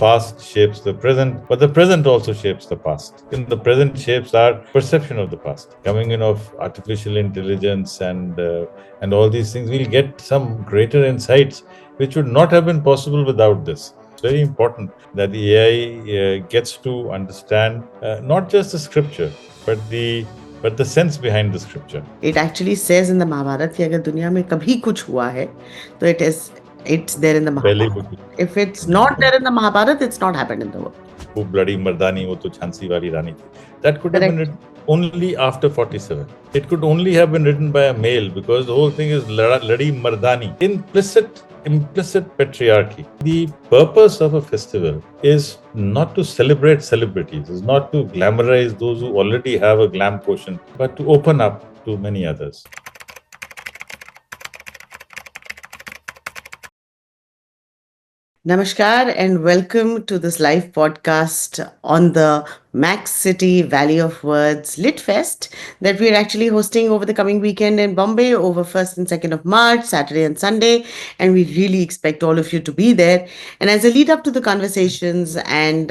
past shapes the present, but the present also shapes the past. And the present shapes our perception of the past. Coming in of artificial intelligence and all these things, we'll get some greater insights which would not have been possible without this. It's very important that the AI gets to understand not just the scripture, but the sense behind the scripture. It actually says in the Mahabharata कि अगर दुनिया में कभी कुछ हुआ है तो it's there in the Mahabharata. If it's not there in the Mahabharata, it's not happened in the world. वो bloody मर्दानी, वो तो झांसी वाली रानी थी. That could have been written only after 47. It could only have been written by a male because the whole thing is bloody mardani. Implicit patriarchy. The purpose of a festival is not to celebrate celebrities, is not to glamorize those who already have a glam quotient, but to open up to many others. Namaskar and welcome to this live podcast on the MaxCity Valley of Words LitFest that we're actually hosting over the coming weekend in Bombay over 1st and 2nd of March, Saturday and Sunday. And we really expect all of you to be there. And as a lead up to the conversations and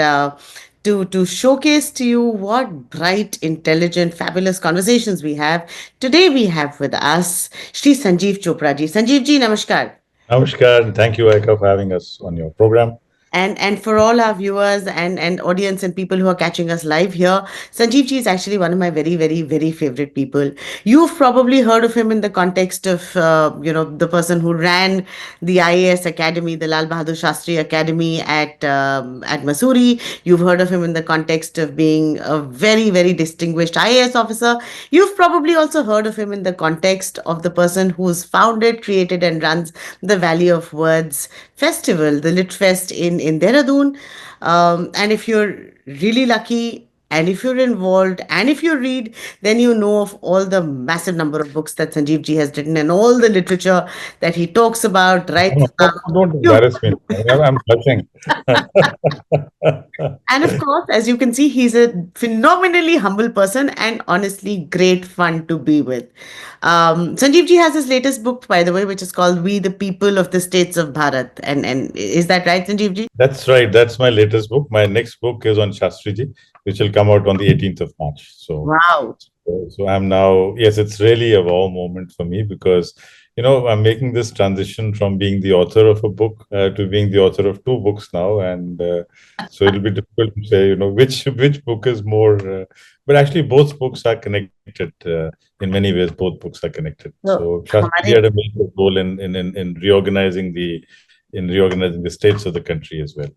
to showcase to you what bright, intelligent, fabulous conversations we have, today we have with us Shri Sanjeev Chopra ji. Sanjeev ji, namaskar. Namaskar, and thank you, Eika, for having us on your program. And for all our viewers and audience and people who are catching us live here, Sanjeev ji is actually one of my very, very, very favorite people. You've probably heard of him in the context of, the person who ran the IAS Academy, the Lal Bahadur Shastri Academy at Mussoorie. You've heard of him in the context of being a very, very distinguished IAS officer. You've probably also heard of him in the context of the person who's founded, created, and runs the Valley of Words Festival, the LitFest in Dehradun. And if you're really lucky, and if you're involved, and if you read, then you know of all the massive number of books that Sanjeev ji has written and all the literature that he talks about, right? Don't embarrass me. I'm blushing. And of course, as you can see, he's a phenomenally humble person and honestly great fun to be with. Sanjeev ji has his latest book, by the way, which is called We the People of the States of Bharat. And is that right, Sanjeev ji? That's right. That's my latest book. My next book is on Shastriji, which will come out on the 18th of March. So, wow. So I'm now, yes, it's really a wow moment for me because, I'm making this transition from being the author of a book to being the author of two books now. And so it'll be difficult to say, which book is more, but actually both books are connected. In many ways, both books are connected. So Shastri had a major role in reorganizing the states of the country as well.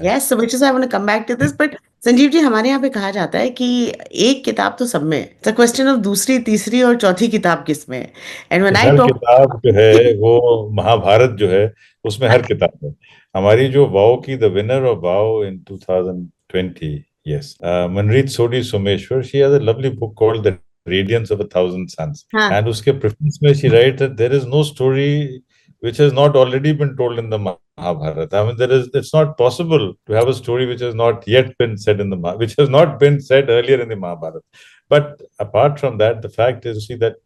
Yes, so which is I want to come back to this, but Sanjeev ji हमारे यहाँ पे कहा जाता है कि एक किताब तो सब में है, द क्वेश्चन ऑफ दूसरी तीसरी और चौथी किताब किस में है, एंड व्हेन आई टॉक किताब जो है वो महाभारत जो है उसमें हर किताब है. हमारी जो वाओ की the winner of wow in 2020, yes, Manrit Sodhi Someshwar, she has a lovely book called The Radiance of a Thousand Suns, and उसके preface में she writes that there is no story which has not already been told in the Mahabharata. I mean, it's not possible to have a story which has not yet been said which has not been said earlier in the Mahabharata. But apart from that, the fact is, see that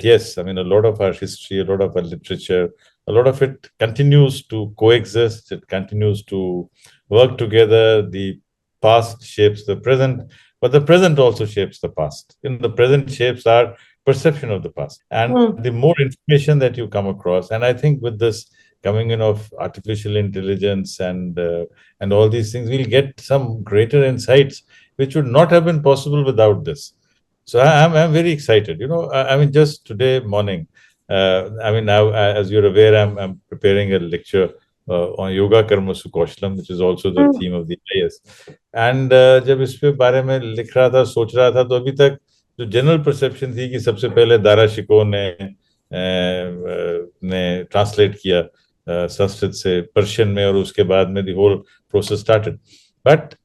yes, I mean, a lot of our history, a lot of our literature, a lot of it continues to coexist. It continues to work together. The past shapes the present, but the present also shapes the past. And the present shapes our perception of the past. And the more information that you come across, and I think with this coming in of artificial intelligence and all these things, we'll get some greater insights which would not have been possible without this. So I'm very excited. I mean, just today morning, now, as you're aware, I'm preparing a lecture on Yoga Karma Sukoshalam, which is also the theme of the IAS. And जब इस पे बारे में लिख रहा था, सोच रहा था, तो अभी तक जो जनरल परसेप्शन थी कि सबसे पहले दारा शिकोह ने ट्रांसलेट किया संस्कृत से पर्शियन में और उसके बाद में the whole process started. But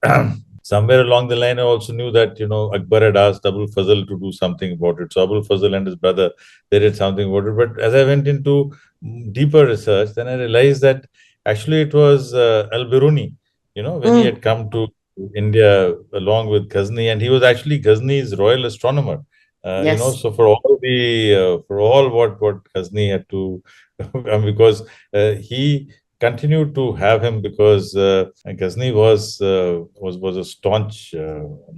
somewhere along the line, I also knew that, Akbar had asked Abul Fazl to do something about it. So Abul Fazl and his brother, they did something about it. But as I went into deeper research, then I realized that actually it was Al-Biruni, when he had come to India along with Ghazni, and he was actually Ghazni's royal astronomer. yes. So for all what Ghazni had to, because he continued to have him because Ghazni was a staunch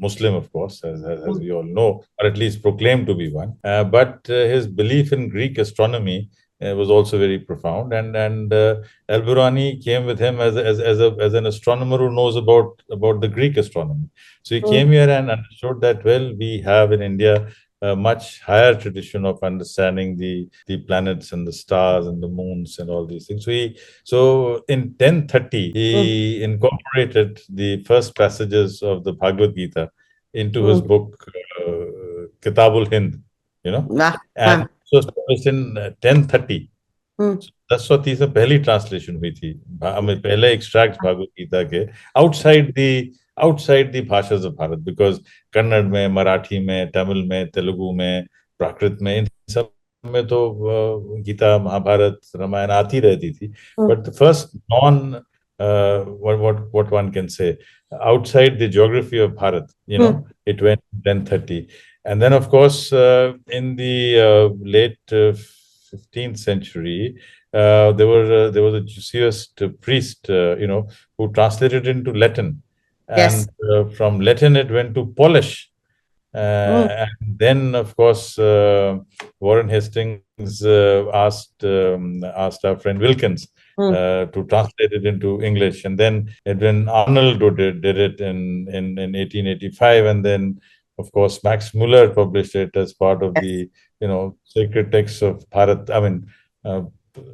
Muslim, of course, as we all know, or at least proclaimed to be one. But his belief in Greek astronomy was also very profound, and Al-Burani came with him as an astronomer who knows about the Greek astronomy. So he came here and understood that, well, we have in India a much higher tradition of understanding the planets and the stars and the moons and all these things. So in 1030 he incorporated the first passages of the Bhagavad Gita into his book Kitabul Hind, you know, वाह and हाँ it was published in 1030. हम्म 1030 में पहली translation हुई थी, हमें पहले extract Bhagavad Gita के outside the भाषाज ऑफ भारत, बिकॉज कन्नड़ में, मराठी में, तमिल में, तेलुगु में, प्राकृत में, इन सब में तो गीता, महाभारत, रामायण आती रहती थी. Hmm but the first non what one can say outside the geography of Bharat, hmm it went 1030. And then, of course, in the late 15th century, there was a Jesuit priest, who translated into Latin, yes and from Latin it went to Polish. Hmm And then, of course, Warren Hastings asked our friend Wilkins hmm to translate it into English. And then Edwin Arnold did it in 1885. And then, of course, Max Muller published it as part of yes the, sacred texts of Bharat. I mean,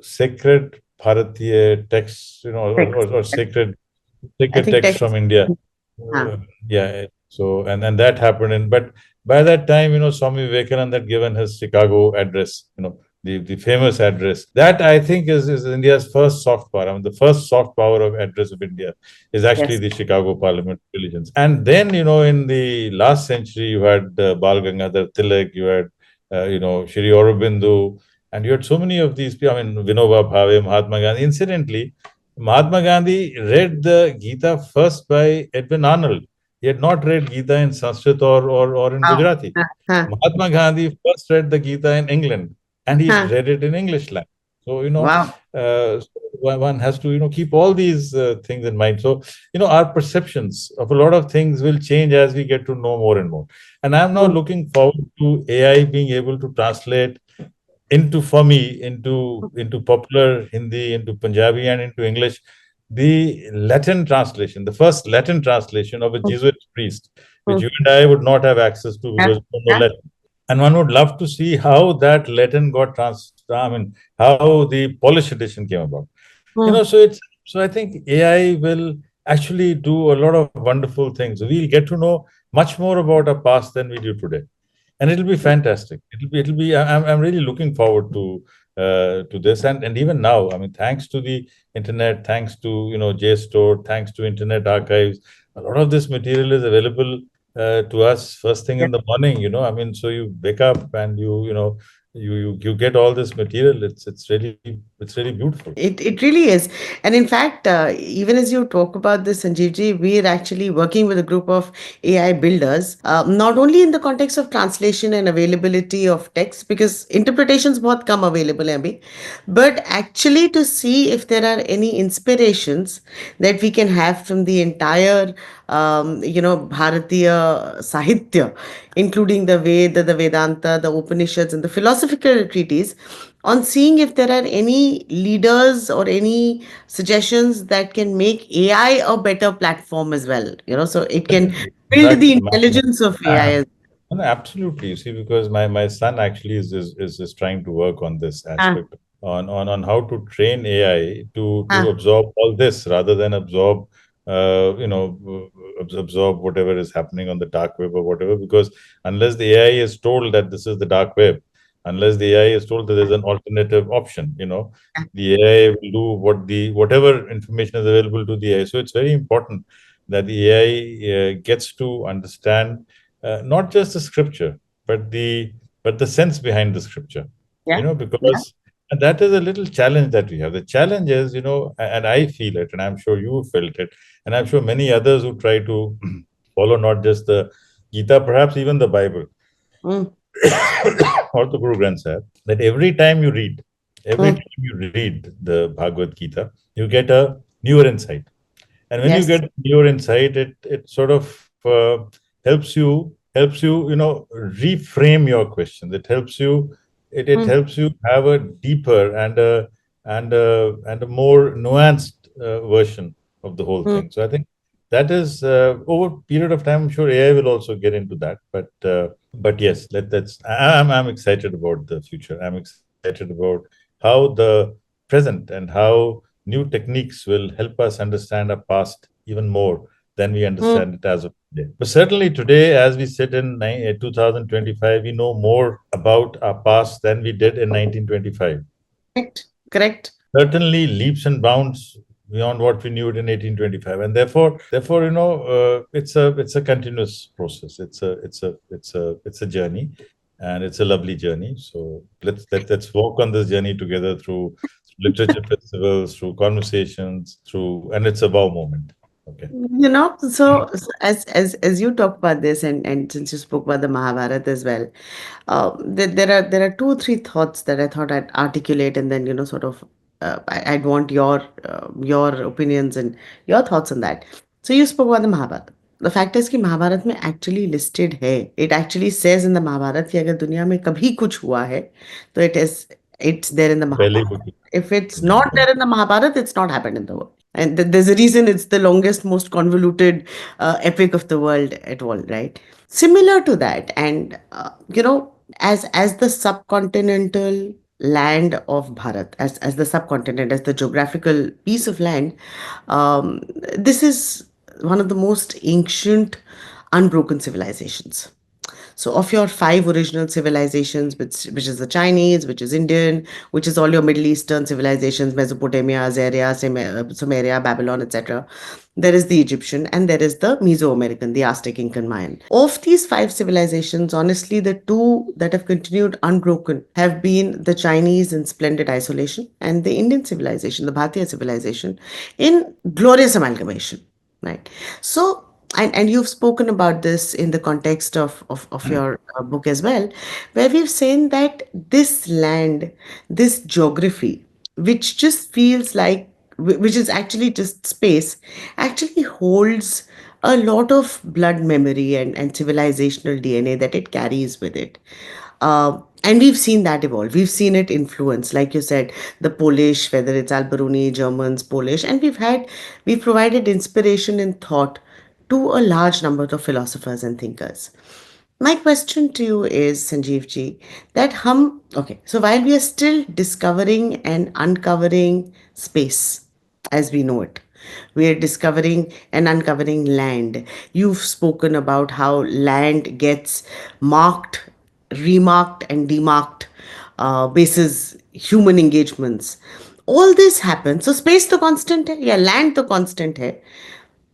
sacred Bharatiya texts, text or I sacred think texts text from India. हाँ Yeah. So and that happened but by that time, Swami Vivekananda had given his Chicago address, the famous address. That I think is India's first soft power. I mean, the first soft power of address of India is actually yes the Chicago Parliament Religions. And then, in the last century, you had Bal Gangadhar Tilak, you had, Shri Aurobindo, and you had so many of these people. I mean, Vinoba Bhave, Mahatma Gandhi. Incidentally, Mahatma Gandhi read the Gita first by Edwin Arnold. He had not read Gita in Sanskrit or in wow Gujarati. हाँ Mahatma Gandhi first read the Gita in England, and he हाँ read it in English language. So, wow one has to, keep all these things in mind. So, our perceptions of a lot of things will change as we get to know more and more. And I'm now hmm looking forward to AI being able to translate for me into popular Hindi, into Punjabi, and into English, the Latin translation, the first Latin translation of a Jesuit priest, which hmm you and I would not have access to हाँ because we don't know हाँ Latin. And one would love to see how that Latin got I mean, how the Polish edition came about. Hmm So I think AI will actually do a lot of wonderful things. We'll get to know much more about our past than we do today, and it'll be fantastic. It'll be. I'm really looking forward to this, and even now, I mean, thanks to the internet, thanks to JSTOR, thanks to Internet Archives, a lot of this material is available to us first thing in the morning. I mean, so you wake up and you get all this material. It's really beautiful. It really is. And in fact, even as you talk about this, Sanjeev ji, we're actually working with a group of AI builders, not only in the context of translation and availability of text, because interpretations both come available, Abhi, but actually to see if there are any inspirations that we can have from the entire, Bharatiya Sahitya, including the Veda, the Vedanta, the Upanishads, and the philosophical treatises, on seeing if there are any leaders or any suggestions that can make AI a better platform as well, so it can Definitely. In build the fact, intelligence of AI as no, absolutely. You see, because my son actually is trying to work on this ah, aspect on how to train AI to ah, absorb all this rather than absorb whatever is happening on the dark web or whatever. Because unless the AI is told that this is the dark web, unless the AI is told that there's an alternative option, ah, the AI will do whatever information is available to the AI. So it's very important that the AI gets to understand not just the scripture, but the sense behind the scripture. yeah, yeah. Because and that is a little challenge that we have. The challenge is, and I feel it, and I'm sure you felt it, and I'm sure many others who try to follow not just the Gita, perhaps even the Bible Mm, or the Guru Granth Sahib, that every time you read, Every Mm. time you read the Bhagavad Gita, you get a newer insight. And when you Yes. get newer insight, it sort of helps you reframe your questions. It Mm. helps you have a deeper and a more nuanced version of the whole Mm. thing. So I think that is over a period of time. I'm sure AI will also get into that, but yes, I'm excited about the future. I'm excited about how the present and how new techniques will help us understand our past even more than we Mm. understand it as of today. But certainly today, as we sit in 2025, we know more about our past than we did in 1925. Correct. Correct. Certainly leaps and bounds beyond what we knew it in 1825, and therefore, it's a continuous process. It's a journey, and it's a lovely journey. So let's walk on this journey together through literature festivals, through conversations, through and it's a wow moment. Okay. So as you talk about this, and since you spoke about the Mahabharata as well, there are two, three thoughts that I thought I'd articulate, and then sort of I'd want your opinions and your thoughts on that. So you spoke about the Mahabharata. The fact is कि महाभारत में actually listed है. It actually says in the Mahabharat कि अगर दुनिया में कभी कुछ हुआ है, तो it's there in the पहले Mahabharata. He If it's not there in the Mahabharata, it's not happened in the world. And there's a reason it's the longest, most convoluted epic of the world at all, right? Similar to that, and as the subcontinental land of Bharat, as the subcontinent, as the geographical piece of land, um, this is one of the most ancient, unbroken civilizations. So, of your five original civilizations, which is the Chinese, which is Indian, which is all your Middle Eastern civilizations, Mesopotamia, Assyria, Sumeria, Babylon, etc., there is the Egyptian and there is the Mesoamerican, the Aztec, Incan, Mayan. Of these five civilizations, honestly, the two that have continued unbroken have been the Chinese in splendid isolation and the Indian civilization, the Bharatiya civilization, in glorious amalgamation. Right. So, and you've spoken about this in the context of your book as well, where we've seen that this land, this geography, which just feels like, which is actually just space, actually holds a lot of blood memory and civilizational DNA that it carries with it. And we've seen that evolve. We've seen it influence, like you said, the Polish, whether it's Alberoni, Germans, Polish, and we've provided inspiration and thought to a large number of philosophers and thinkers. My question to you is, Sanjeev ji, okay, so while we are still discovering and uncovering space as we know it, we are discovering and uncovering land. You've spoken about how land gets marked, remarked, and demarked basis human engagements. All this happens. So space तो constant है, या land तो constant है,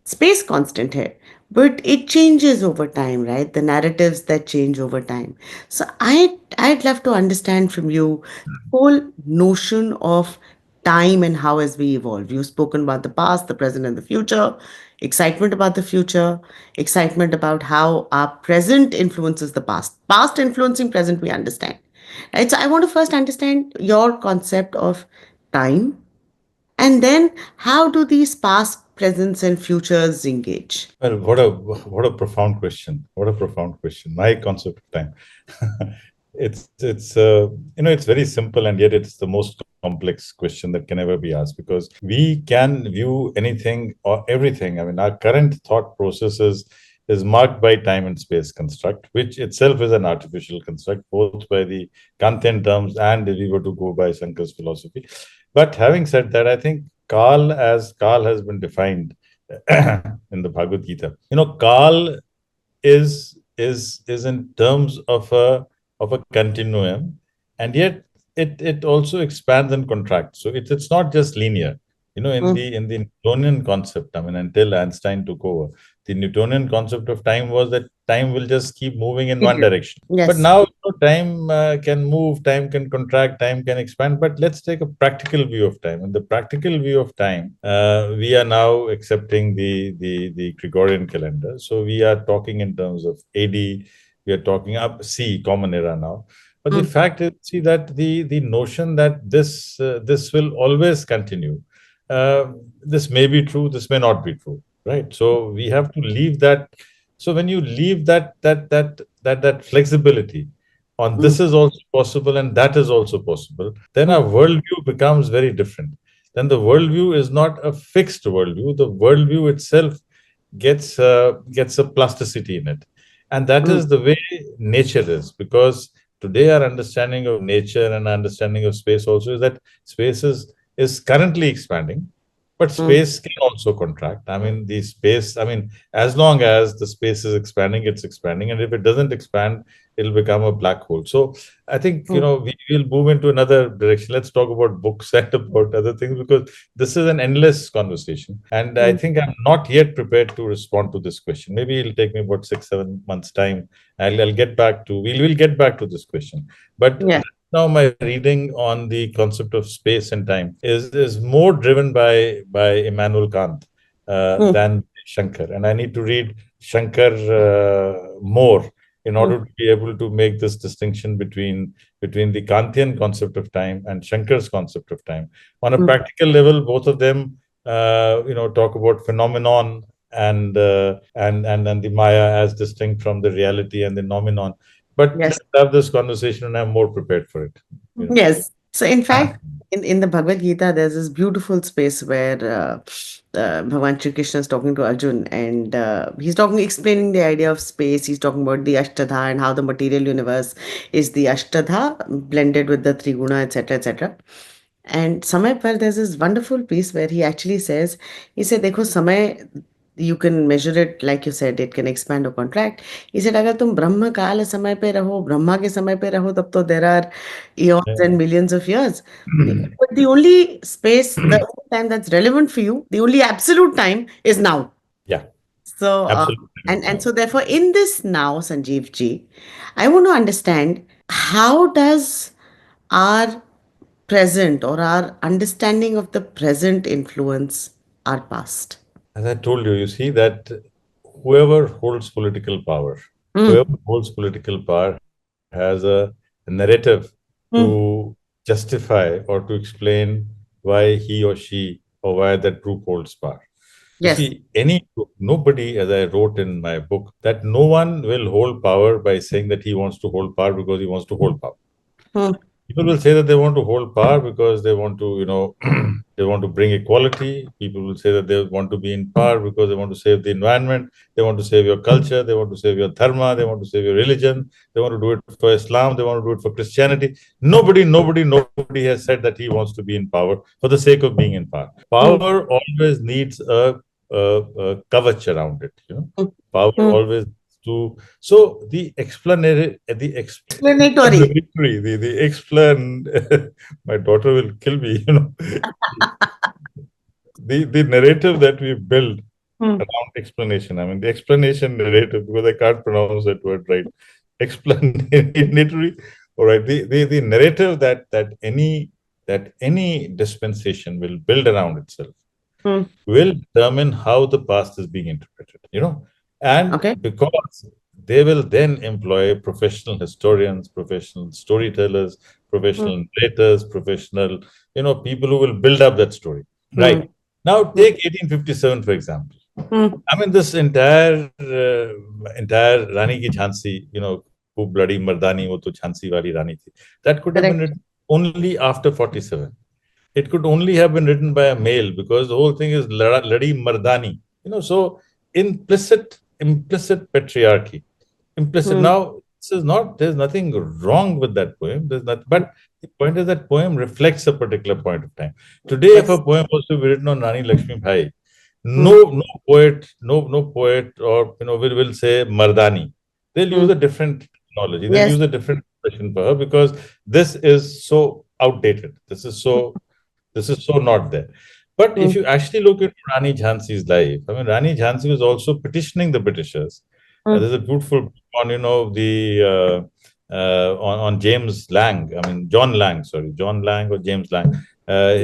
space constant hai, but it changes over time, right? The narratives that change over time. So I'd love to understand from you whole notion of time and how as we evolve. You've spoken about the past, the present, and the future. Excitement about the future, excitement about how our present influences the past influencing present, we understand, right? So I want to first understand your concept of time, and then how do these past, presents, and futures engage? Well, what a profound question. What a profound question. My concept of time. It's very simple, and yet it's the most complex question that can ever be asked, because we can view anything or everything. I mean, our current thought process is marked by time and space construct, which itself is an artificial construct, both by the Kantian terms and if we were to go by Shankar's philosophy. But having said that, I think Kal, as Kal has been defined in the Bhagavad Gita. Kal is in terms of a continuum, and yet it also expands and contracts. So it's not just linear. In Mm. the Newtonian concept, I mean, until Einstein took over, the Newtonian concept of time was that time will just keep moving in one direction. But Yes. now time can move, time can contract, time can expand. But let's take a practical view of time. In the practical view of time, we are now accepting the Gregorian calendar. So we are talking in terms of AD. We are talking up C, common era now. But the fact is, see that the notion that this will always continue, uh, this may be true, this may not be true, right? So we have to leave that. So when you leave that flexibility on mm, this is also possible and that is also possible, then mm, our worldview becomes very different. Then the worldview is not a fixed worldview. The worldview itself gets a plasticity in it, and that mm, is the way nature is. Because today our understanding of nature and understanding of space also is that space is currently expanding, but mm, space can also contract. I mean, the space, I mean, as long as the space is expanding, it's expanding, and if it doesn't expand, it'll become a black hole. So I think, mm, we will move into another direction. Let's talk about books and about other things, because this is an endless conversation. And I mm. think I'm not yet prepared to respond to this question. Maybe it'll take me about 6, 7 months' time. I'll get back to, we'll get back to this question. But Yeah. now my reading on the concept of space and time is more driven by Immanuel Kant Mm, than Shankar. And I need to read Shankar more in order mm, to be able to make this distinction between the Kantian concept of time and Shankar's concept of time. On a mm. practical level, both of them, talk about phenomenon and the Maya as distinct from the reality and the nomenon. But Yes. let's have this conversation, and I'm more prepared for it. You know. Yes. So, in fact, in the Bhagavad Gita, there's this beautiful space where Bhagavan Shri Krishna is talking to Arjun, and he's talking, explaining the idea of space. He's talking about the Ashtadha and how the material universe is the Ashtadha blended with the Triguna, etc., etc. And Samay Par, there's this wonderful piece where he actually says, he said, Dekho, Samay, you can measure it, like you said, it can expand or contract. He said, अगर तुम ब्रह्म काल समय पे रहो, ब्रह्मा के समय पे रहो, तब तो there are eons and millions of years. But the only space, the only time that's relevant for you, the only absolute time is now. Yeah, So, absolutely and now. so therefore, in this now, Sanjeev ji, I want to understand, how does our present or our understanding of the present influence our past? As I told you, you see that whoever holds political power, Mm, whoever holds political power has a narrative mm, to justify or to explain why he or she or why that group holds power. You yes. see, any group, nobody, as I wrote in my book, that no one will hold power by saying that he wants to hold power because he wants to hold power. Mm, People will say that they want to hold power because they want to, they want to bring equality. People will say that they want to be in power because they want to save the environment. They want to save your culture. They want to save your dharma. They want to save your religion. They want to do it for Islam. They want to do it for Christianity. Nobody has said that he wants to be in power for the sake of being in power. mm, Power always needs a kavach around it. mm, Power mm. always to. So the explanatory, Explanatory. the explain. My daughter will kill me. The narrative that we build Mm, around explanation. I mean, the explanation narrative, because I can't pronounce that word right. Explanatory. All right. The narrative that any dispensation will build around itself mm. will determine how the past is being interpreted, and Okay. because they will then employ professional historians, professional storytellers, Mm, professional narrators, professional, people who will build up that story. mm, Right. Now, mm, take 1857, for example. mm. I mean, this entire Rani ki Jhansi, who bloody Mardani, wo to Jhansi wali Rani thi. That could have been Correct. written only after 47. It could only have been written by a male because the whole thing is Ladi Mardani. So implicit patriarchy. Implicit. Mm, Now, this is not, there's nothing wrong with that poem. There's not, but the point is that poem reflects a particular point of time. Today, if a yes. poem was to be written on Rani Lakshmi Bhai, Mm, no poet or will say Mardani. They'll use mm. a different technology. They'll Yes. use a different expression for her because this is so outdated. This is so not there. But if Mm, you actually look at Rani Jhansi's life, I mean, Rani Jhansi was also petitioning the Britishers. mm, There's a beautiful book on, the on James Lang. I mean, John Lang. Sorry, John Lang or James Lang.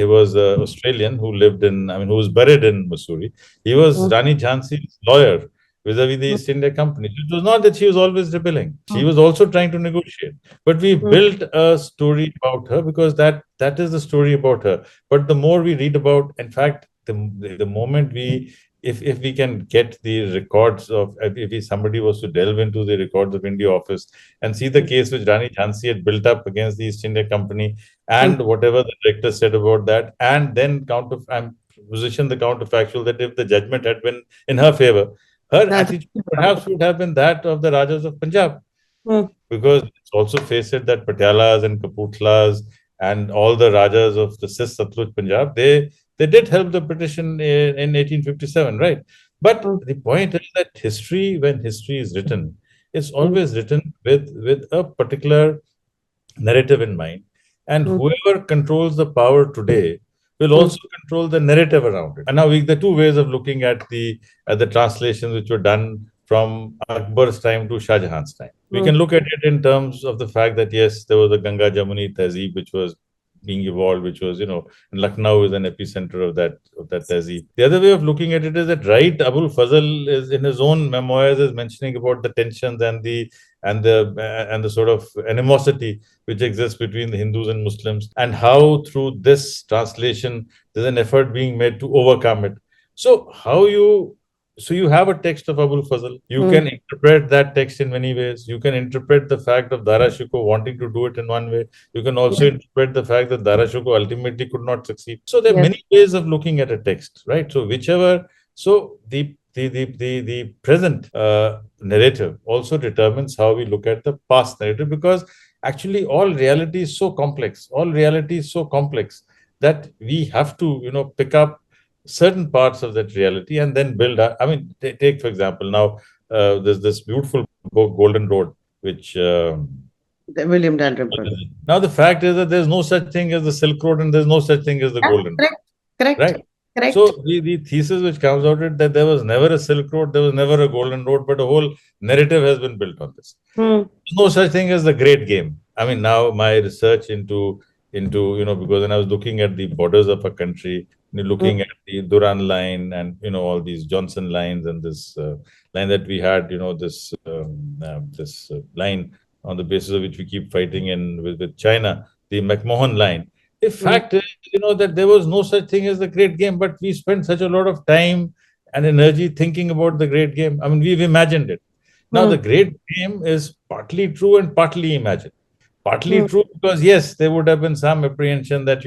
He was an Australian who lived in, I mean, who was buried in Missouri. He was mm, Rani Jhansi's lawyer. vis-a-vis the mm, East India Company. It was not that she was always rebelling. She mm, was also trying to negotiate. But we mm, built a story about her because that is the story about her. But the more we read about, in fact, the moment if we can get the records of, if somebody was to delve into the records of India Office and see the mm, case which Rani Jhansi had built up against the East India Company mm. and whatever the director said about that, and then position the counterfactual that if the judgment had been in her favor, her That's attitude perhaps would have been that of the Rajas of Punjab, mm, because it's also faced it that Patialas and Kapurthalas and all the Rajas of the Sis Satluj Punjab, they did help the British in 1857, right? But mm, the point is that history, when history is written, it's mm, always written with a particular narrative in mind. And mm, whoever controls the power today will mm, also control the narrative around it. And now the two ways of looking at the translations which were done from Akbar's time to Shah Jahan's time. We can mm. look at it in terms of the fact that yes, there was a Ganga Jamuni Tehzeeb which was being evolved, which was, and Lucknow is an epicenter of that Tehzeeb. The other way of looking at it is that right, Abul Fazl is in his own memoirs is mentioning about the tensions and the sort of animosity which exists between the Hindus and Muslims, and how through this translation there's an effort being made to overcome it. So you have a text of Abul Fazl. You Mm. can interpret that text in many ways. You can interpret the fact of Dara Shikoh wanting to do it in one way. You can also Yes, interpret the fact that Dara Shikoh ultimately could not succeed. So there are yes, many ways of looking at a text, right? So the present narrative also determines how we look at the past narrative, because actually all reality is so complex. All reality is so complex that we have to pick up certain parts of that reality and then build up. I mean, take for example now, there's this beautiful book Golden Road, which William Dalrymple. now the fact is that there's no such thing as the Silk Road and there's no such thing as the Yeah, Golden Road, correct, correct, right? correct. So the thesis which comes out is that there was never a Silk Road, there was never a Golden Road, but a whole narrative has been built on this. Mm, There's no such thing as the great game. I mean, now my research into because when I was looking at the borders of a country, mm, looking at the Duran line and all these Johnson lines and this line that we had, this line on the basis of which we keep fighting in with China, the McMahon line. The mm, fact is, that there was no such thing as the great game, but we spent such a lot of time and energy thinking about the great game. I mean, we've imagined it. Now, the mm, great game is partly true and partly imagined. Partly mm, true because, yes, there would have been some apprehension that,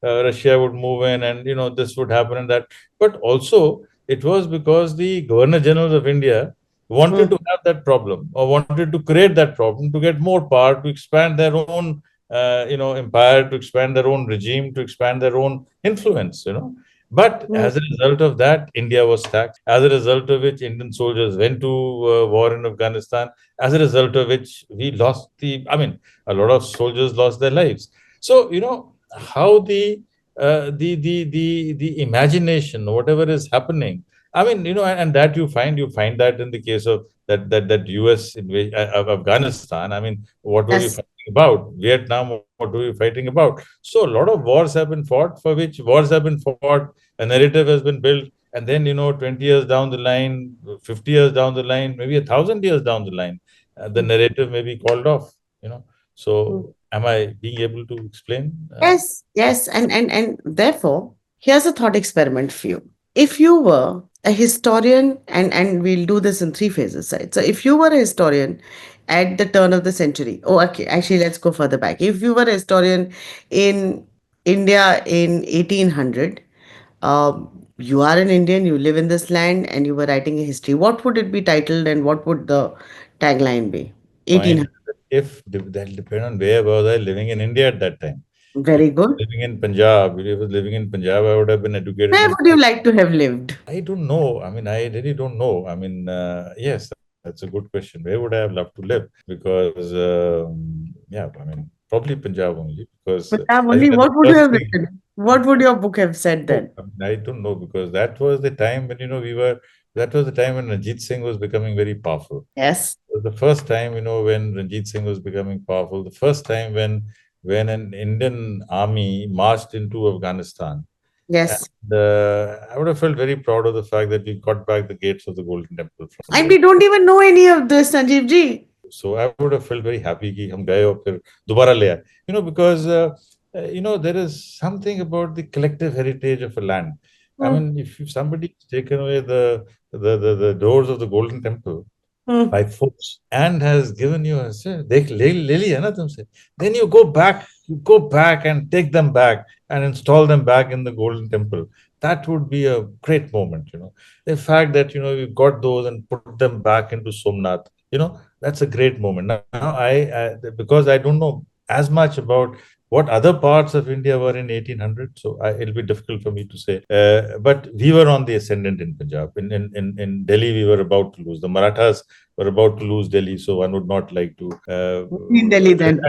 Russia would move in and, this would happen and that. But also, it was because the Governor Generals of India wanted mm, to have that problem or wanted to create that problem to get more power, to expand their own, empire, to expand their own regime, to expand their own influence. But mm, as a result of that, India was sacked. As a result of which, Indian soldiers went to war in Afghanistan. As a result of which, we lost I mean, a lot of soldiers lost their lives. So, how the imagination, whatever is happening. I mean, and that you find that in the case of that U.S. invasion of Afghanistan. I mean, what were we yes. fighting about? Vietnam, what were we fighting about? So a lot of wars have been fought, for which wars have been fought, a narrative has been built, and then 20 years down the line, 50 years down the line, maybe 1,000 years down the line, the Mm, narrative may be called off. mm. So am I being able to explain? Yes, yes, and therefore, here's a thought experiment for you. If you were a historian, and we'll do this in three phases, right? So, if you were a historian at the turn of the century, oh, okay, actually, let's go further back. If you were a historian in India in 1800, you are an Indian, you live in this land, and you were writing a history. What would it be titled, and what would the tagline be? Point 1800. is that if that'll depend on where was I living in India at that time. If Very good. I was living in Punjab, I would have been educated Where in. would you like to have lived? I don't know. I mean, I really don't know. I mean, yes, that's a good question. Where would I have loved to live? Because, yeah, I mean, probably Punjab only. Because Punjab I think only. that's What would the you first have thing. written? What would your book have said Oh, then? I mean, I don't know, because that was the time when, that was the time when Ranjit Singh was becoming very powerful. Yes. It was the first time, when Ranjit Singh was becoming powerful, the first time when an Indian army marched into Afghanistan, Yes. And I would have felt very proud of the fact that we got back the gates of the Golden Temple from And the. we don't even know any of this, Sanjeev ji. So I would have felt very happy कि हम गए और फिर दोबारा ले आए. Because there is something about the collective heritage of a land. I Hmm. mean, if somebody has taken away the doors of the Golden Temple Hmm. by force and has given you a say, देख ले लिया ना तुमसे, then you go back and take them back and install them back in the Golden Temple. That would be a great moment. The fact that you got those and put them back into Somnath, that's a great moment. Now I because I don't know as much about what other parts of India were in 1800, so it'll be difficult for me to say. But we were on the ascendant in Punjab. In Delhi, we were about to lose. The Marathas were about to lose Delhi, so one would not like to. In Delhi then.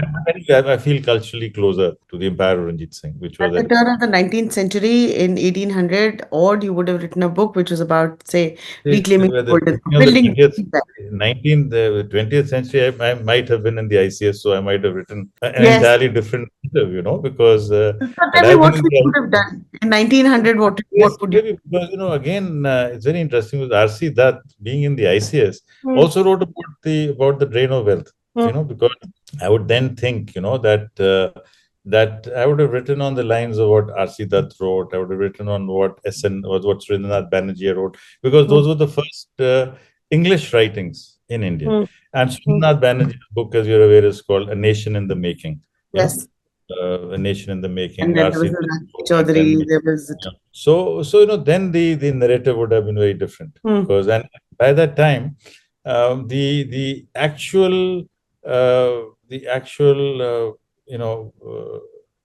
I feel culturally closer to the Empire of Ranjit Singh, which At was the an. turn of the 19th century, in 1800, or you would have written a book which was about, say, reclaiming the The golden, beginning of the building 20th, that. 19th, the 20th century, I might have been in the ICS, so I might have written an Yes. entirely different interview, because So had tell me I been what in you the would have ICS, done. In 1900, yes, what would you? maybe because, again, it's very interesting with RC that being in the ICS Hmm. also wrote about the drain of wealth, Hmm. because I would then think, that I would have written on the lines of what R.C. Dutt wrote. I would have written on what SN was, what Srinath Banerjee wrote, because Hmm. those were the first English writings in India. Hmm. And Hmm. Srinath Banerjee's book, as you're aware, is called A Nation in the Making. Yes. A Nation in the And Making. then there R.C. was Dutt Naki wrote, and then Chaudhary, there was it. so then the narrative would have been very different, Hmm. because and by that time, the actual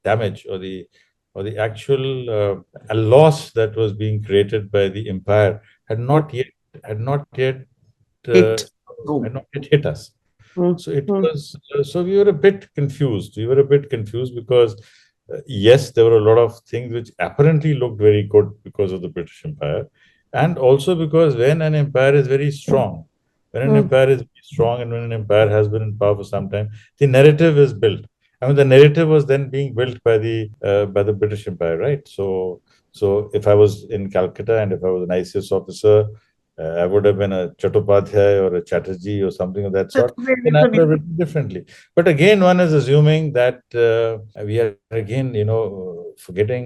damage, or the actual loss that was being created by the empire had Hmm. not yet had not yet uh, Hit home. hit us. Hmm. So it Hmm. was, so we were a bit confused. We were a bit confused because, yes, there were a lot of things which apparently looked very good because of the British Empire. And also because when an empire is very strong, Hmm. and when an empire has been in power for some time, the narrative is built. I mean, the narrative was then being built by the British Empire, right? So if I was in Calcutta and if I was an ICS officer, I would have been a Chattopadhyay or a Chatterjee or something of that That's sort, then very I would funny. have written differently. But again, one is assuming that we are again, forgetting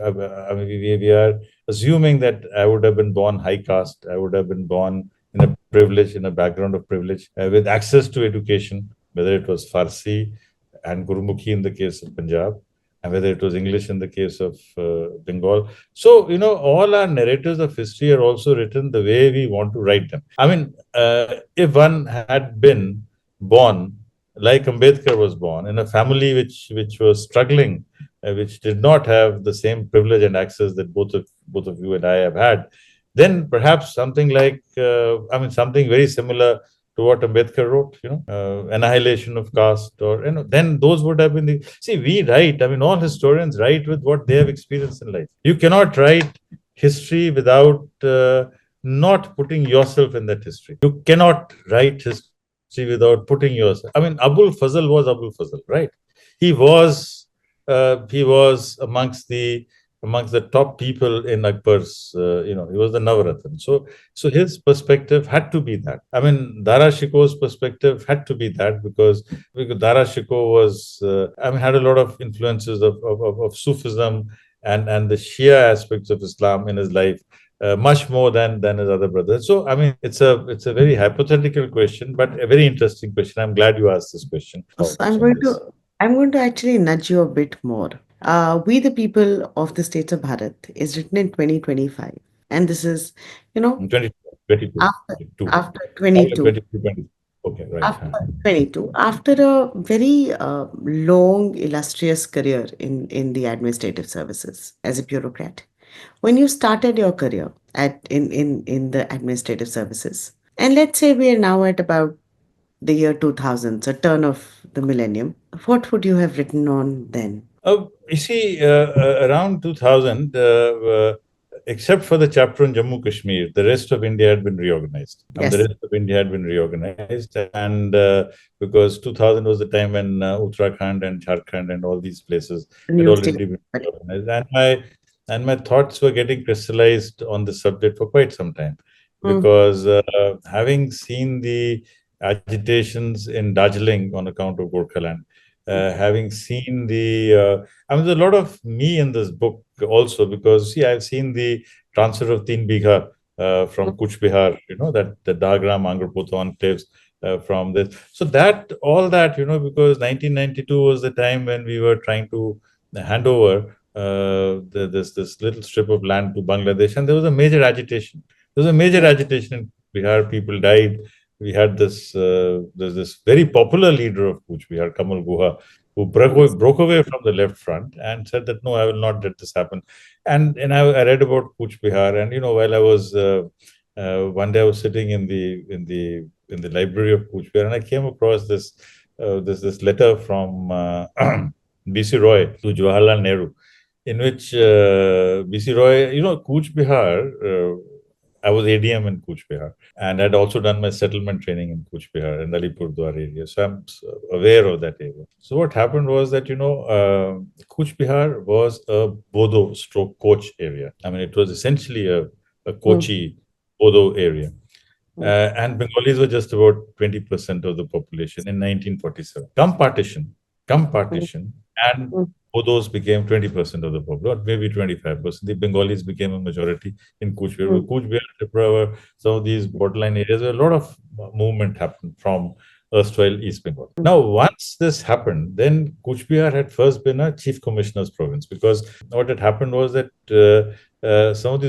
I mean, we are assuming that I would have been born high caste. I would have been born in a background of privilege, with access to education, whether it was Farsi and Gurumukhi in the case of Punjab, and whether it was English in the case of Bengal. So, all our narratives of history are also written the way we want to write them. I mean, if one had been born like Ambedkar was born in a family which was struggling, which did not have the same privilege and access that both of you and I have had, then perhaps something like something very similar to what Ambedkar wrote, annihilation of caste, or then those would have been the. See, we write. I mean, all historians write with what they have experienced in life. You cannot write history without not putting yourself in that history. You cannot write history without putting yourself. I mean, Abul Fazl was Abul Fazl, right? He was amongst the top people in Akbar's. He was the Navaratna. So his perspective had to be that. I mean, Dara Shikoh's perspective had to be that, because Dara Shikoh had a lot of influences of Sufism and the Shia aspects of Islam in his life, much more than his other brothers. So, I mean, it's a very hypothetical question, but a very interesting question. I'm glad you asked this question. So Thoughts on this? I'm going to actually nudge you a bit more. We the People of the States of Bharat is written in 2025. And this is, you know, 22, 22, after 22. after I was 22. 22, 20. Okay, right. After 22, after a very long, illustrious career in the administrative services as a bureaucrat, when you started your career in the administrative services, and let's say we are now at about the year 2000, so turn of the millennium, what would you have written on then? You see, around 2000, except for the chapter on Jammu Kashmir, the rest of India had been reorganized. The Yes, rest of India had been reorganized, and because 2000 was the time when Uttarakhand and Jharkhand and all these places the had new state. already been reorganized. And and my thoughts were getting crystallized on this subject for quite some time, mm, because having seen the agitations in Darjeeling on account of Gorkhaland, having seen I mean, there's a lot of me in this book also, because see, I've seen the transfer of Teen Bigha from Kuch Bihar, that the Dagram, Angrapota enclaves from this. So that, all that, because 1992 was the time when we were trying to hand over this little strip of land to Bangladesh, and there was a major agitation. There was a major yes, agitation in Bihar. People died. We had there's this very popular leader of Kuch Bihar, Kamal Guha, who yes, broke away from the left front and said that no, I will not let this happen. And I read about Kuch Bihar, and while I was one day I was sitting in the library of Kuch Bihar, and I came across this letter from B.C. Roy to Jawaharlal Nehru, in which B.C. Roy, Kuch Bihar, I was ADM in Kuch Bihar, and I'd also done my settlement training in Kuch Bihar in Alipurdwar area. So I'm aware of that area. So what happened was that, Kuch Bihar was a Bodo stroke Koch area. I mean, it was essentially a mm, Kochi Bodo area. mm, And Bengalis were just about 20% of the population in 1947. Come mm, partition, and mm, Bodos became 20% of the population, or maybe 25%. The Bengalis became a majority in Kuch Bihar. mm, Kuch Bihar, Tripura, some of these borderline areas, where a lot of movement happened from erstwhile East Bengal. mm, Now, once this happened, then Kuch Bihar had first been a chief commissioner's province, because what had happened was that some of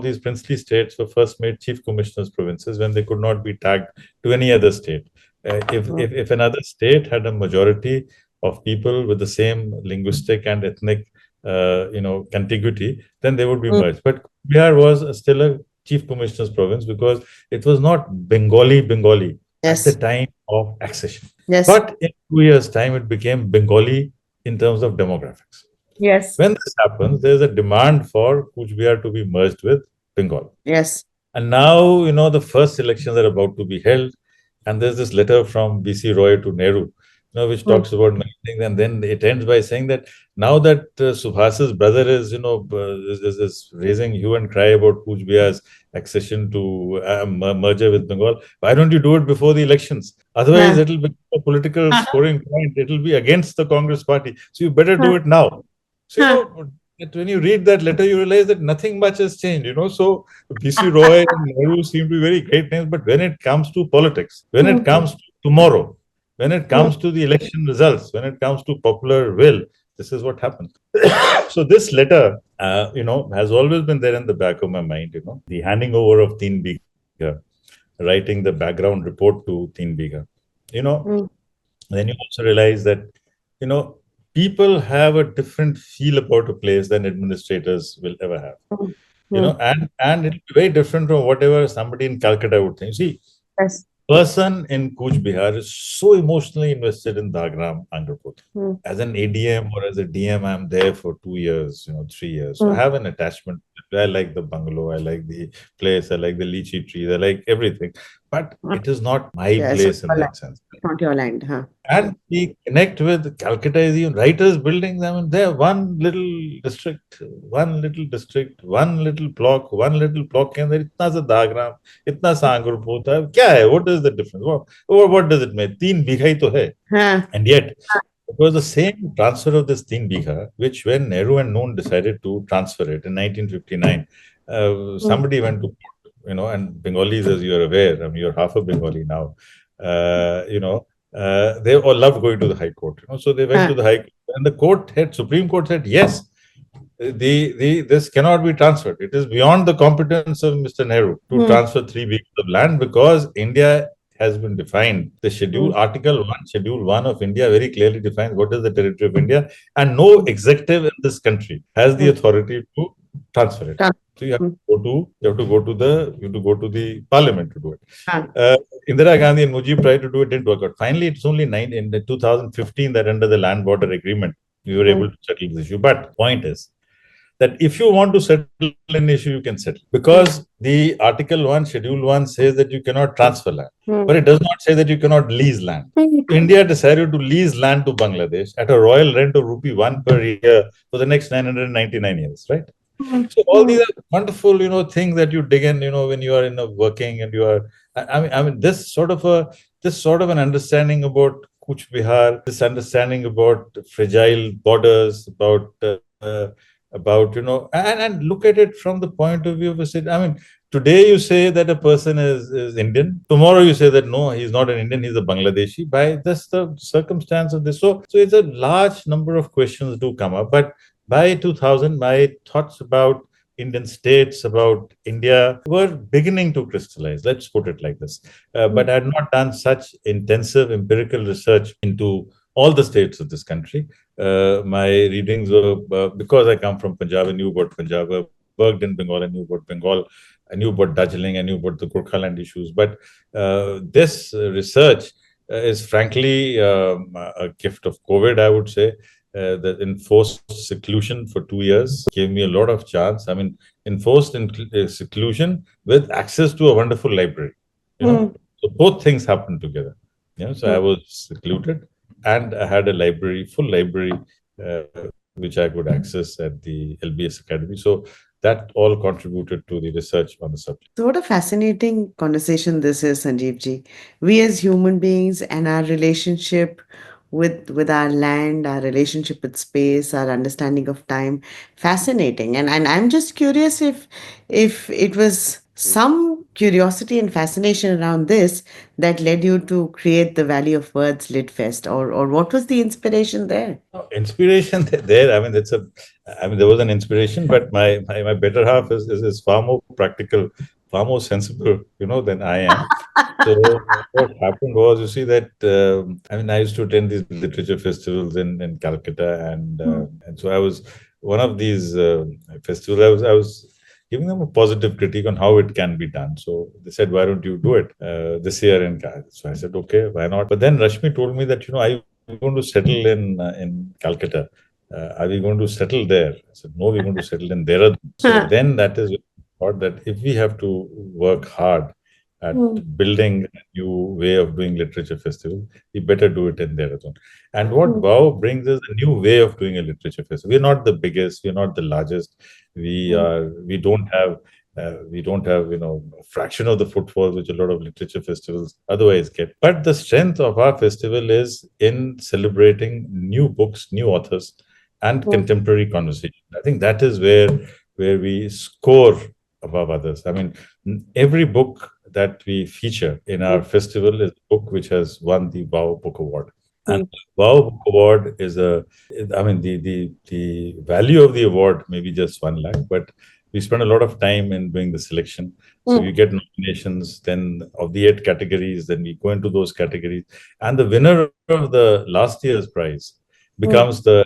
these princely states were first made chief commissioners provinces when they could not be tagged to any other state. mm, If another state had a majority of people with the same linguistic and ethnic, contiguity, then they would be mm. merged. But Bihar was still a chief commissioner's province, because it was not Bengali at the Yes, time of accession. yes, But in 2 years' time, it became Bengali in terms of demographics. yes, When this happens, there's a demand for Kuch Bihar to be merged with Bengal. yes. And now, the first elections are about to be held, and there's this letter from B.C. Roy to Nehru, which Mm, talks about many things, and then it ends by saying that now that Subhas's brother is, is raising hue and cry about Kuch Bihar's accession to merger with Bengal, why don't you do it before the elections? Otherwise, huh, it'll become a political huh, scoring point. It'll be against the Congress party. So you better huh, do it now. So, huh, that when you read that letter, you realize that nothing much has changed. So B.C. Roy and Nehru seem to be very great names, but when it comes to politics, when it mm, comes to tomorrow, when it mm, comes to the election results, when it comes to popular will, this is what happens. So this letter, has always been there in the back of my mind. The handing over of Teen Bigha, writing the background report to Teen Bigha. You know, mm, then you also realize that, you know, people have a different feel about a place than administrators will ever have. mm, mm. And it'll be very different from whatever somebody in Calcutta would think. See, Yes. person in Kuch Bihar is so emotionally invested in Dagram, Andhra Pradesh. Mm, As an ADM or as a DM, I'm there for 2 years, 3 years. So I mm. have an attachment. I like the bungalow, I like the place, I like the lychee trees, I like everything. But Huh. it is not my Yeah, it's not place in your land. that sense. It's not your land, huh? And we connect with Calcutta is even writers' buildings. I mean, they're one little block, के अंदर इतना सा दागराम, इतना सा आंगुर पोता है. क्या है? What is the difference? What does it mean? 3 बीघा ही तो है. Huh. And yet, it was the same transfer of this 3 bigha, which when Nehru and Noon decided to transfer it in 1959, Mm, somebody went to court, and Bengalis, as you're aware, I mean, you're half a Bengali now, they all loved going to the High Court. So they went huh. to the High Court, and Supreme Court said, yes, this cannot be transferred. It is beyond the competence of Mr. Nehru to Mm, transfer 3 weeks of land, because India has been defined. The mm, Schedule 1 of India very clearly defines what is the territory of India, and no mm, executive in this country has the mm. authority to transfer it. Done. So you have Mm, to go to the parliament to do it. huh. Indira Gandhi and Mujib tried to do it, didn't work out. Finally, it's only in 2015 that under the land border agreement, we were Mm, able to settle this issue. But point is that if you want to settle an issue, you can settle. mm, Because the Article 1, Schedule 1 says that you cannot transfer land, mm, but it does not say that you cannot lease land. mm. India decided to lease land to Bangladesh at a royal rent of rupee 1 per year for the next 999 years, right? Mm, So all these mm, are wonderful, things that you dig in, when you are in a working and you are. I mean, this sort of an understanding about Kuch Bihar, this understanding about fragile borders, about, and look at it from the point of view of a city. I mean, today you say that a person is Indian. Tomorrow you say that no, he's not an Indian, he's a Bangladeshi by just the circumstance of this. So it's a large number of questions do come up. But by 2000, my thoughts about Indian states, about India, were beginning to crystallize. Let's put it like this. But I had not done such intensive empirical research into all the states of this country. My readings were, because I come from Punjab, I knew about Punjab, I worked in Bengal, I knew about Bengal, I knew about Darjeeling, I knew about the Gorkhaland issues. But this research is frankly a gift of COVID, I would say. The enforced seclusion for 2 years gave me a lot of chance. I mean, seclusion with access to a wonderful library, you know. mm, So both things happened together. So I mm. was secluded and I had a library, full library, which I could access at the LBS Academy. So that all contributed to the research on the subject. So what a fascinating conversation this is, Sanjeev ji. We as human beings and our relationship with our land, our relationship with space, our understanding of time, fascinating. And I'm just curious if it was some curiosity and fascination around this that led you to create the Valley of Words LitFest, or what was the inspiration there? Inspiration there. I mean, there was an inspiration, but my better half is far more practical, far more sensible, than I am. So what happened was, you see that I mean, I used to attend these literature festivals in Calcutta, and so I was one of these festivals. I was giving them a positive critique on how it can be done. So they said, "Why don't you do it this year in Calcutta?" So I said, "Okay, why not?" But then Rashmi told me that, "Are you going to settle in Calcutta? Are we going to settle there?" I said, "No, we're going to settle in Dehradun." So then that is thought that if we have to work hard at Mm, building a new way of doing literature festival, we better do it in Dehradun. And what mm, VoW brings is a new way of doing a literature festival. We're not the biggest, we're not the largest. mm, We don't have a fraction of the footfall which a lot of literature festivals otherwise get. But the strength of our festival is in celebrating new books, new authors, and mm, contemporary conversation. I think that is where we score above others. I mean, every book that we feature in our mm, festival is a book which has won the WOW Book Award. And mm, WOW Book Award I mean, the value of the award may be just 1 lakh, but we spend a lot of time in doing the selection. So you mm, get nominations, then of the 8 categories, then we go into those categories. And the winner of the last year's prize mm, becomes the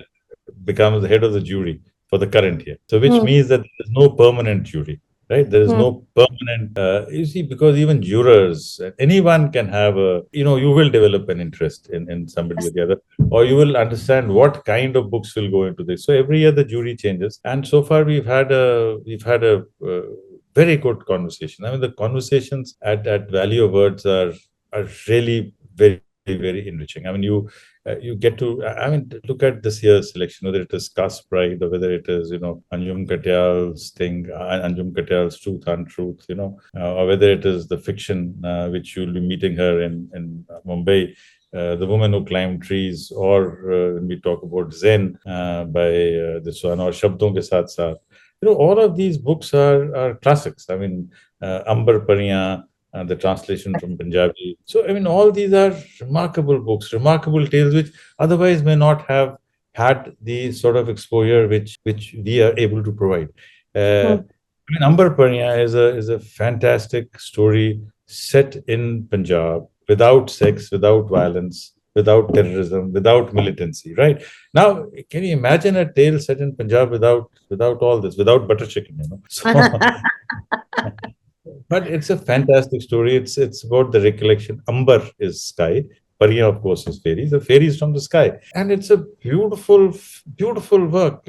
becomes the head of the jury for the current year. So, which mm, means that there is no permanent jury, right? There is mm. no permanent, you see, because even jurors, anyone can have you will develop an interest in somebody or the other, or you will understand what kind of books will go into this. So, every year the jury changes. And so far, we've had a very good conversation. I mean, the conversations at Value of Words are really very, very enriching. I mean, you get to, I mean, look at this year's selection, whether it is Caste Pride or whether it is, Anjum Katyal's thing, Anjum Katyal's Truth Untruth, or whether it is the fiction, which you'll be meeting her in Mumbai, The Woman Who Climbed Trees, or when we talk about Zen by this one, or Shabdon Ke Saath Saath. All of these books are classics. I mean, Ambar Pariyan, the translation from Punjabi. So, I mean, all these are remarkable books, remarkable tales, which otherwise may not have had the sort of exposure which we are able to provide. Mm. I mean, Ambar Pariyan is a fantastic story set in Punjab without sex, without violence, without terrorism, without militancy. Right now, can you imagine a tale set in Punjab without all this, without butter chicken? So but it's a fantastic story. It's about the recollection. Amber is sky. Pariya, of course, is fairies. The fairies from the sky, and it's a beautiful, beautiful work.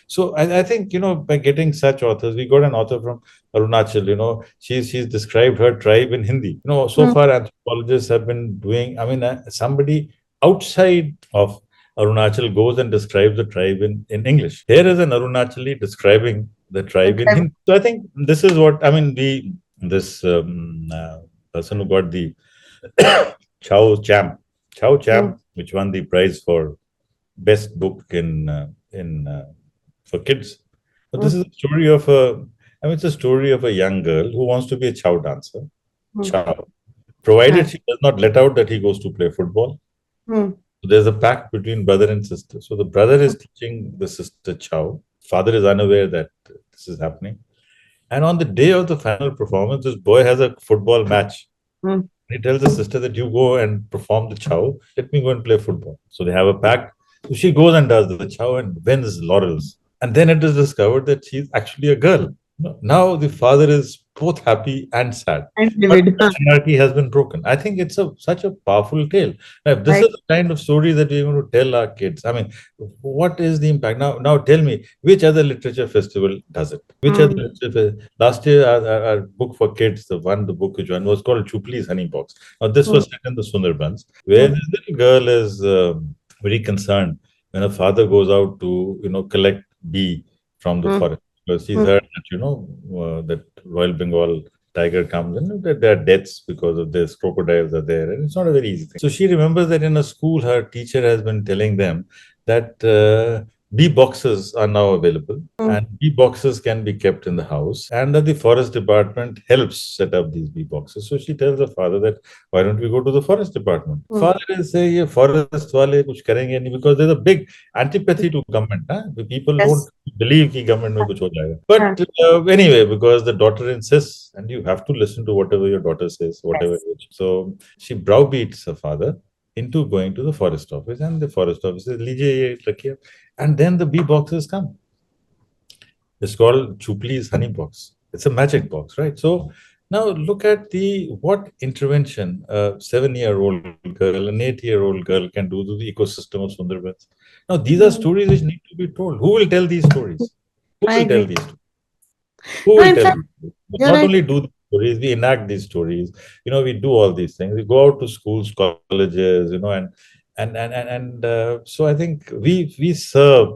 So I think by getting such authors, we got an author from Arunachal. She's described her tribe in Hindi. So Mm, far anthropologists have been doing. I mean, somebody outside of Arunachal goes and describes the tribe in English. Here is an Arunachali describing the tribe in Hindi. So I think this is what I mean. This person who got the Chow Cham, Chow Mm, Cham, which won the prize for best book in for kids. But this mm, is a story of a. I mean, it's a story of a young girl who wants to be a Chow dancer. mm, Chow, provided yeah, she does not let out that he goes to play football. mm, So there's a pact between brother and sister. So the brother is teaching the sister Chow. Father is unaware that this is happening. And on the day of the final performance, this boy has a football match. mm, He tells his sister that you go and perform the chow. Let me go and play football. So they have a pact. So she goes and does the chow and wins laurels. And then it is discovered that she's actually a girl. Now the father is both happy and sad. and But vivid. patriarchy has been broken. I think it's such a powerful tale. Now, if this Right. is the kind of story that we're going to tell our kids, I mean, what is the impact? Now tell me, which other literature festival does it? Which other Mm, literature? Last year, our book for kids, the book which one was called Chupli's Honey Box. Now, this mm, was set in the Sundarbans, where mm, this little girl is very concerned when her father goes out to, collect bee from the mm, forest. Because she's mm, heard that, that Royal Bengal tiger comes and that there are deaths because of this, crocodiles are there, and it's not a very easy thing. So she remembers that in a school, her teacher has been telling them that bee boxes are now available mm, and bee boxes can be kept in the house and that the forest department helps set up these bee boxes. So she tells her father that why don't we go to the forest department? mm. Father is saying ये forest वाले कुछ करेंगे नहीं because there's a big antipathy to government. The people don't Yes. believe कि government में कुछ हो जाएगा. Yeah. But anyway, because the daughter insists and you have to listen to whatever your daughter says, whatever. Yes. So she browbeats her father into going to the forest office and the forest office says, लीजिए ये रखिए. And then the bee boxes come. It's called Chupli's honey box. It's a magic box, right? So now look at the what intervention a 7-year-old girl, an 8-year-old girl can do to the ecosystem of Sundarbans. Now these are Mm, stories which need to be told. Who will tell these stories? Who I will tell agree. these stories? Who No, will in tell fact, these stories? But you're not right. only do the stories, we enact these stories. We do all these things. We go out to schools, colleges, and so I think we serve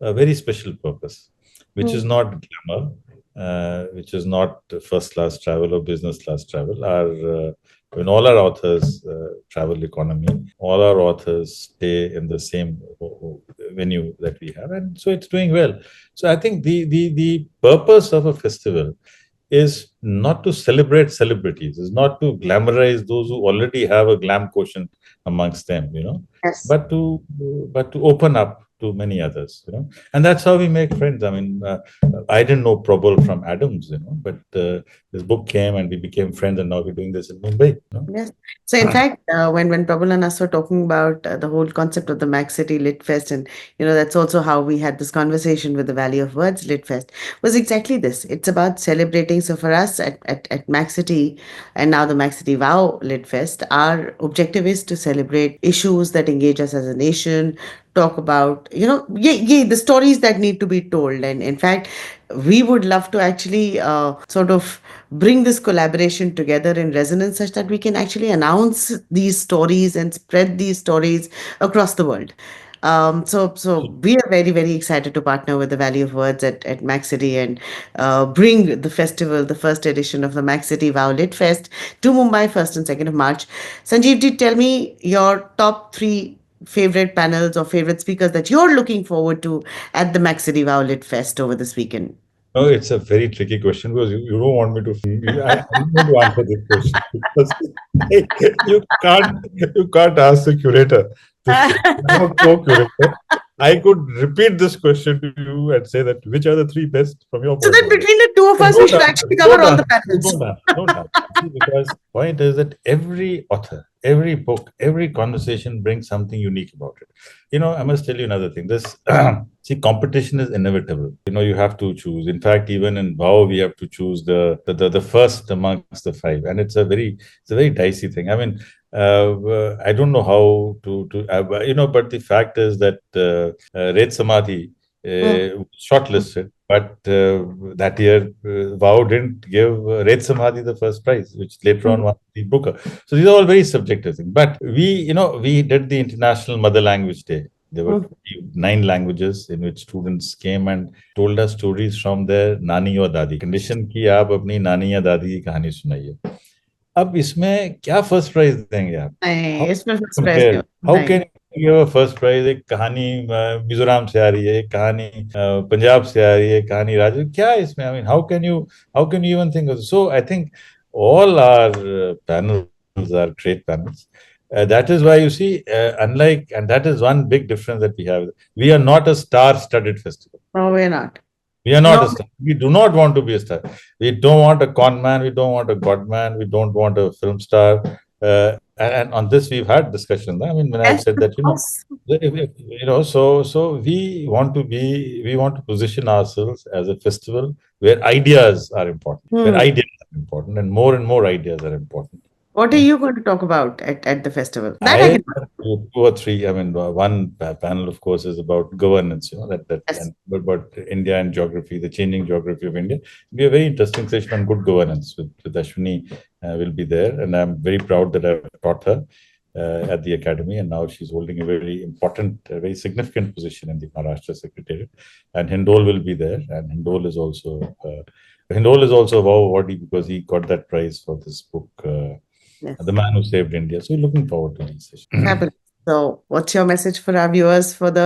a very special purpose, which is Mm, not glamour, which is not first class travel or business class travel. When all our authors travel economy, all our authors stay in the same venue that we have, and so it's doing well. So I think the purpose of a festival is not to celebrate celebrities, is not to glamorize those who already have a glam quotient amongst them, yes. but to open up to many others, and that's how we make friends. I mean, I didn't know Prabal from Adams, but this book came and we became friends, and now we're doing this in Mumbai. Yes. So in fact, when Prabal and us were talking about the whole concept of the MaxCity LitFest, and that's also how we had this conversation with the Valley of Words LitFest, was exactly this. It's about celebrating. So for us at MaxCity and now the MaxCity Wow LitFest, our objective is to celebrate issues that engage us as a nation, talk about, the stories that need to be told. And in fact, we would love to actually sort of bring this collaboration together in resonance such that we can actually announce these stories and spread these stories across the world. So we are very, very excited to partner with the Valley of Words at Max City and bring the festival, the first edition of the Max City Wow Lit Fest to Mumbai 1st and 2nd of March. Sanjeev, did tell me your top three favorite panels or favorite speakers that you're looking forward to at the Max City Wow Lit Fest over this weekend. No, it's a very tricky question because you don't want me to. I don't want to answer this question because you can't ask the curator this question. I'm a co-curator. I could repeat this question to you and say that which are the three best from your So point then of view. between the two of But us, we don't should answer. actually cover Don't all the answer. panels. Don't answer. Don't answer. See, because point is that every author, every book, every conversation brings something unique about it. I must tell you another thing. This see, competition is inevitable. You have to choose. In fact, even in VoW, we have to choose the first amongst the five, and it's a very dicey thing. I mean, I don't know how to but the fact is that Red Samadhi Mm, shortlisted, but that year VoW didn't give Red Samadhi the first prize, which later on mm, won the Booker. So these are all very subjective things. But we did the International Mother Language Day There were Mm. 9 languages in which students came and told us stories from their nani or dadi. Condition कि आप अपनी नानी या दादी की कहानी सुनाइए. अब इसमें क्या फर्स्ट प्राइज देंगे आप? नहीं, हाउ इसमें फर्स्ट प्राइज कंपेयर? नहीं हाउ नहीं। Can you give a first prize? एक कहानी मिजोरम से आ रही है, एक कहानी पंजाब से आ रही है, एक कहानी राजस्थान, क्या है इसमें? I mean how can you even think of? So I think all our panels are great panels. That is why you see, unlike, and that is one big difference that we have. We are not a star-studded festival. No, we're not. We are not No. a star. We do not want to be a star. We don't want a con man. We don't want a god man. We don't want a film star. And on this, we've had discussions. I mean, when I've Yes, said of that, course. so we want to position ourselves as a festival where ideas are important, Hmm. and more ideas are important. What are Yeah. you going to talk about at the festival? That I I can. two or three. I mean, one panel, of course, is about governance. That Yes. and about India and geography, the changing geography of India. It'll be a very interesting session on good governance with Ashwini will be there, and I'm very proud that I've taught her at the academy, and now she's holding a very important, very significant position in the Maharashtra Secretariat. And Hindol will be there, and Hindol is also a wow awardee because he got that prize for this book. The Yes. Man Who Saved India. So we're looking forward to these sessions. Fabulous. So, what's your message for our viewers for the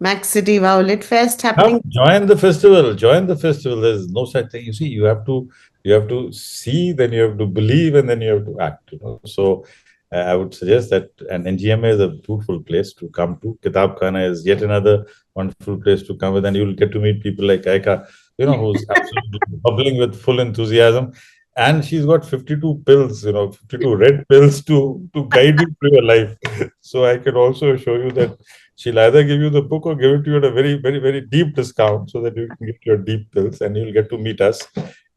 Max City Wow Lit Fest Come happening? join the festival. Join the festival. There's no such thing. You see, you have to see, then you have to believe, and then you have to act. So I would suggest that, and NGMA is a beautiful place to come to. Kitab Khana is yet another wonderful place to come with, and you'll get to meet people like Eika, who's absolutely bubbling with full enthusiasm. And she's got 52 pills, 52 red pills to guide you through your life. So I can also show you that she'll either give you the book or give it to you at a very, very, very deep discount so that you can get your deep pills and you'll get to meet us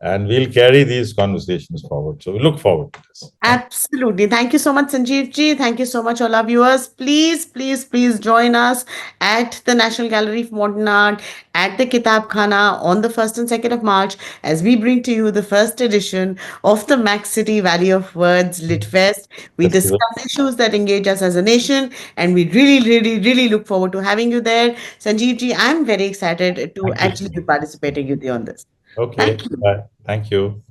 and we'll carry these conversations forward. So we look forward to this. Absolutely. Thank you so much, Sanjeev ji. Thank you so much, all our viewers. Please, please, please join us at the National Gallery of Modern Art at the Kitab Khana on the 1st and 2nd of March as we bring to you the first edition of the Max City Valley of Words Lit Fest. We Festival. discuss issues that engage us as a nation, and we really, really, really look forward to having you there. Sanjeev ji, I'm very excited to Thank you actually so be much. participating with you on this. Okay. Thank you. Bye. Thank you.